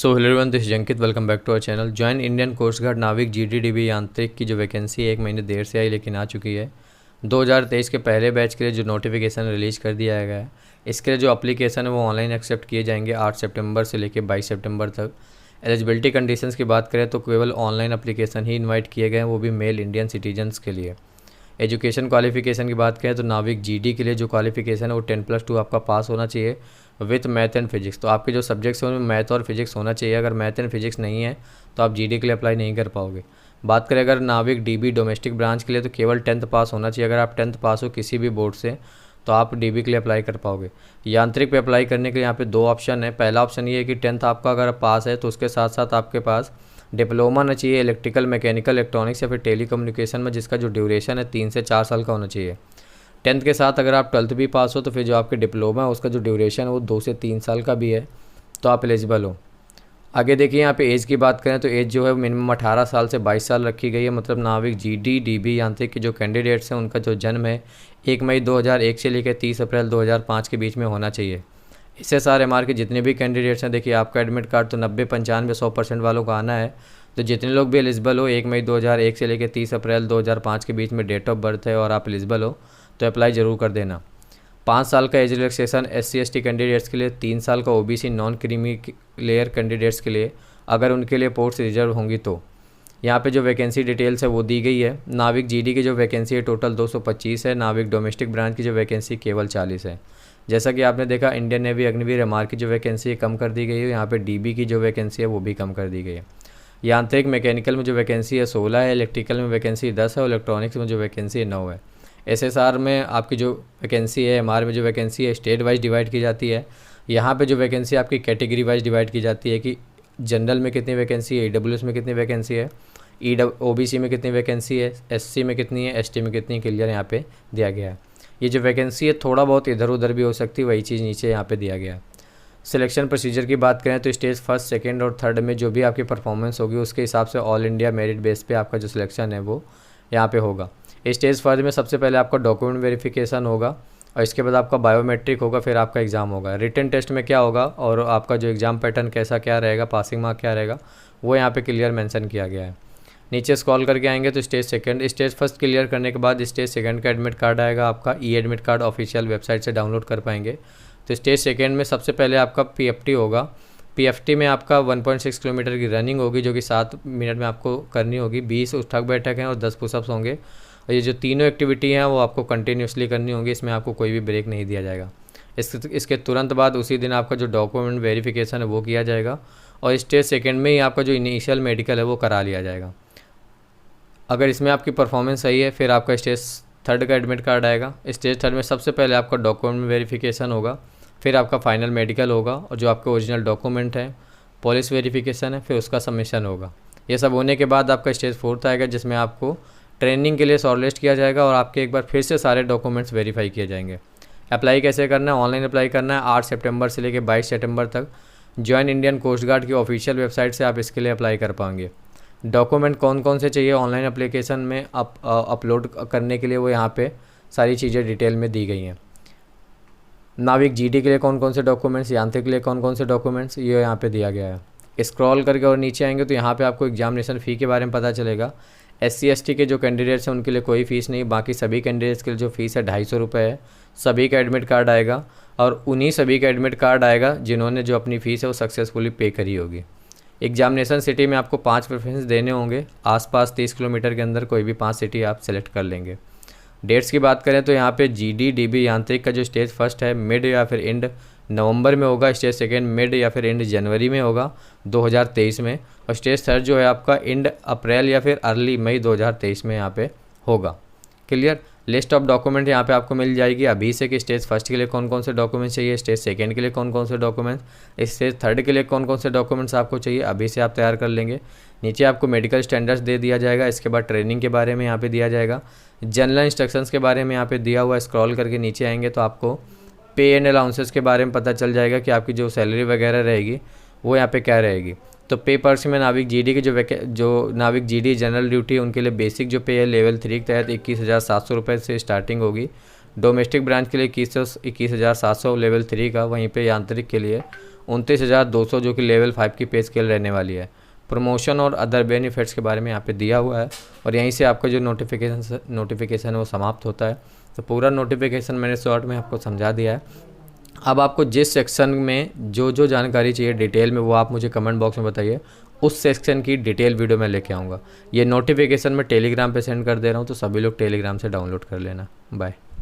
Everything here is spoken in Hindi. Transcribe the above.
सो हेलो एवरीवन, दिस जंकित। Welcome back to our channel. Join Indian Coast Guard नाविक जीडीडीबी यांत्रिक की जो वैकेंसी है 1 महीने देर से आई लेकिन आ चुकी है। 2023 के पहले बैच के लिए जो नोटिफिकेशन रिलीज कर दिया गया है, इसके लिए जो अप्लीकेशन है वो ऑनलाइन एक्सेप्ट किए जाएंगे 8 सितंबर से लेकर 22 सितंबर तक। एलिजिबिलिटी कंडीशंस की बात करें तो केवल ऑनलाइन अप्लीकेशन ही इन्वाइट किए गए हैं, वो भी मेल इंडियन सिटीजन्स के लिए। एजुकेशन क्वालिफिकेशन की बात करें तो नाविक जीडी के लिए जो क्वालिफिकेशन है वो 10+2 आपका पास होना चाहिए विथ मैथ एंड फिजिक्स। तो आपके जो सब्जेक्ट्स हैं उनमें मैथ और फिजिक्स होना चाहिए। अगर मैथ एंड फिजिक्स नहीं है तो आप जीडी के लिए अप्लाई नहीं कर पाओगे। बात करें अगर नाविक डीबी डोमेस्टिक ब्रांच के लिए तो केवल 10th पास होना चाहिए। अगर आप 10th पास हो किसी भी बोर्ड से तो आप डीबी के लिए अप्लाई कर पाओगे। यांत्रिक पे अप्लाई करने के लिए यहाँ पे 2 ऑप्शन है। पहला ऑप्शन ये है कि 10th आपका अगर पास है तो उसके साथ साथ आपके पास डिप्लोमा होना चाहिए इलेक्ट्रिकल, मैकेनिकल, इलेक्ट्रॉनिक्स या फिर टेलीकम्युनिकेशन में, जिसका जो ड्यूरेशन है 3 से 4 साल का होना चाहिए। 10th के साथ अगर आप 12th भी पास हो तो फिर जो आपके डिप्लोमा है उसका जो ड्यूरेशन है वो 2 से 3 साल का भी है, तो आप एलिजिबल हो। आगे देखिए यहाँ पे एज की बात करें तो एज जो है मिनिमम 18 साल से 22 साल रखी गई है। मतलब नाविक जीडी डीबी यांत्रिक के जो कैंडिडेट्स हैं उनका जो जन्म है 1 मई 2001 से लेकर 30 अप्रैल 2005 के बीच में होना चाहिए। SSR-MR के जितने भी कैंडिडेट्स हैं, देखिए आपका एडमिट कार्ड तो 90, 95, 100% वालों का आना है। तो जितने लोग भी एलिजिबल हो 1 मई 2001 से लेकर 30 अप्रैल 2005 के बीच में डेट ऑफ बर्थ है और आप एलिजिबल हो तो अप्लाई ज़रूर कर देना। 5 साल का एज रिलैक्सेशन SC/ST कैंडिडेट्स के लिए, 3 साल का OBC non creamy layer candidates के लिए, अगर उनके लिए पोस्ट रिजर्व होंगी तो। यहाँ पे जो वैकेंसी डिटेल्स है वो दी गई है। नाविक जीडी की जो वैकेंसी है टोटल 225 है। नाविक डोमेस्टिक ब्रांच की जो वैकेंसी केवल 40 है। जैसा कि आपने देखा इंडियन नेवी अग्निवीर MR की जो वैकेंसी है कम कर दी गई है। यहाँ पे DB की जो वैकेंसी है वो भी कम कर दी गई है। यांत्रिक मैकेनिकल में जो वैकेंसी है 16 है, इलेक्ट्रिकल में वैकेंसी 10 है और इलेक्ट्रॉनिक्स में जो वैकेंसी है 9 है। SSR में आपकी जो वैकेंसी है, MR में जो वैकेंसी है स्टेट वाइज डिवाइड की जाती है। यहाँ पे जो वैकेंसी आपकी कैटेगरी वाइज डिवाइड की जाती है कि जनरल में कितनी वैकेंसी है, EWS में कितनी वैकेंसी है, OBC में कितनी वैकेंसी है, SC में कितनी है, ST में कितनी, क्लियर यहाँ पे दिया गया है। ये जो वैकेंसी है थोड़ा बहुत इधर उधर भी हो सकती है, वही चीज़ नीचे यहाँ पे दिया गया है। सिलेक्शन प्रोसीजर की बात करें तो स्टेज 1st, 2nd और 3rd में जो भी आपकी परफॉर्मेंस होगी उसके हिसाब से ऑल इंडिया मेरिट बेस पे आपका जो सिलेक्शन है वो यहाँ पे होगा। स्टेज 1 में सबसे पहले आपका डॉक्यूमेंट वेरिफिकेशन होगा और इसके बाद आपका बायोमेट्रिक होगा, फिर आपका एग्ज़ाम होगा। रिटन टेस्ट में क्या होगा और आपका जो एग्ज़ाम पैटर्न कैसा क्या रहेगा, पासिंग मार्क क्या रहेगा, वो यहाँ पे क्लियर मेंशन किया गया है। नीचे स्क्रॉल करके आएंगे तो स्टेज 1st क्लियर करने के बाद स्टेज 2nd का एडमिट कार्ड आएगा। आपका एडमिट कार्ड ऑफिशियल वेबसाइट से डाउनलोड कर पाएंगे। तो स्टेज 2nd में सबसे पहले आपका PFT होगा। PFT में आपका 1.6 किलोमीटर की रनिंग होगी जो कि 7 मिनट में आपको करनी होगी। 20 उठक बैठक हैं और 10 पुशअप्स होंगे। और ये जो तीनों एक्टिविटी हैं वो आपको कंटिन्यूसली करनी होगी, इसमें आपको कोई भी ब्रेक नहीं दिया जाएगा। इसके तुरंत बाद उसी दिन आपका जो डॉक्यूमेंट वेरिफिकेशन है वो किया जाएगा और स्टेज 2nd में ही आपका जो इनिशियल मेडिकल है वो करा लिया जाएगा। अगर इसमें आपकी परफॉर्मेंस सही है फिर आपका स्टेज 3rd का एडमिट कार्ड आएगा। स्टेज 3rd में सबसे पहले आपका डॉक्यूमेंट वेरिफिकेशन होगा, फिर आपका फाइनल मेडिकल होगा और जो आपके ओरिजिनल डॉक्यूमेंट है, पुलिस वेरिफिकेशन है, फिर उसका सबमिशन होगा। ये सब होने के बाद आपका स्टेज 4th आएगा जिसमें आपको ट्रेनिंग के लिए शॉर्टलिस्ट किया जाएगा और आपके एक बार फिर से सारे डॉक्यूमेंट्स वेरीफाई किए जाएंगे। अप्लाई कैसे करना है? ऑनलाइन अप्लाई करना है 8 सितंबर से लेकर 22 सितंबर तक। जॉइन इंडियन कोस्ट गार्ड की ऑफिशियल वेबसाइट से आप इसके लिए अप्लाई कर पाएंगे। डॉक्यूमेंट कौन कौन से चाहिए ऑनलाइन एप्लीकेशन में अपलोड करने के लिए वो यहाँ पे सारी चीज़ें डिटेल में दी गई हैं। नाविक जीडी के लिए कौन कौन से डॉक्यूमेंट्स, यांत्रिक के लिए कौन कौन से डॉक्यूमेंट्स, ये यहाँ पे दिया गया है। स्क्रॉल करके और नीचे आएंगे तो यहाँ पे आपको एग्जामिनेशन फ़ी के बारे में पता चलेगा। SC/ST के जो कैंडिडेट्स हैं उनके लिए कोई फ़ीस नहीं, बाकी सभी कैंडिडेट्स के लिए जो फ़ीस है 250 रुपये है। सभी का एडमिट कार्ड आएगा और उन्हीं सभी का एडमिट कार्ड आएगा जिन्होंने जो अपनी फ़ीस है वो सक्सेसफुली पे करी होगी। एग्जामिनेशन सिटी में आपको 5 प्रेफरेंस देने होंगे। आसपास 30 किलोमीटर के अंदर कोई भी 5 सिटी आप सेलेक्ट कर लेंगे। डेट्स की बात करें तो यहाँ पे GD DB यांत्रिक का जो स्टेज 1st है मिड या फिर एंड नवंबर में होगा। स्टेज 2nd मिड या फिर एंड जनवरी में होगा 2023 में और स्टेज 3rd जो है आपका एंड अप्रैल या फिर अर्ली मई 2023 में यहाँ पे होगा। क्लियर। लिस्ट ऑफ डॉक्यूमेंट यहाँ पे आपको मिल जाएगी अभी से कि स्टेज 1st के लिए कौन कौन से डॉक्यूमेंट्स चाहिए, स्टेज 2nd के लिए कौन कौन से डॉक्यूमेंट्स, स्टेज 3rd के लिए कौन कौन से डॉक्यूमेंट्स आपको चाहिए, अभी से आप तैयार कर लेंगे। नीचे आपको मेडिकल स्टैंडर्ड्स दे दिया जाएगा। इसके बाद ट्रेनिंग के बारे में यहाँ पे दिया जाएगा। जनरल इंस्ट्रक्शंस के बारे में यहाँ पे दिया हुआ है। स्क्रॉल करके नीचे आएंगे तो आपको पे एंड अलाउंसेस के बारे में पता चल जाएगा कि आपकी जो सैलरी वगैरह रहेगी वो यहाँ पे क्या रहेगी। तो पे पर्स में नाविक जीडी के जो नाविक जीडी जनरल ड्यूटी उनके लिए बेसिक जो पे है लेवल 3 के तहत 21,700 रुपये से स्टार्टिंग होगी। डोमेस्टिक ब्रांच के लिए 21,700 लेवल 3 का, वहीं पे यांत्रिक के लिए 29,200 जो कि लेवल 5 की पे स्केल रहने वाली है। प्रमोशन और अदर बेनिफिट्स के बारे में यहाँ पे दिया हुआ है और यहीं से आपका जो नोटिफिकेशन है वो समाप्त होता है। तो पूरा नोटिफिकेशन मैंने शॉर्ट में आपको समझा दिया है। अब आपको जिस सेक्शन में जो जानकारी चाहिए डिटेल में, वो आप मुझे कमेंट बॉक्स में बताइए, उस सेक्शन की डिटेल वीडियो मैं लेके आऊँगा। ये नोटिफिकेशन मैं टेलीग्राम पे सेंड कर दे रहा हूँ, तो सभी लोग टेलीग्राम से डाउनलोड कर लेना। बाय।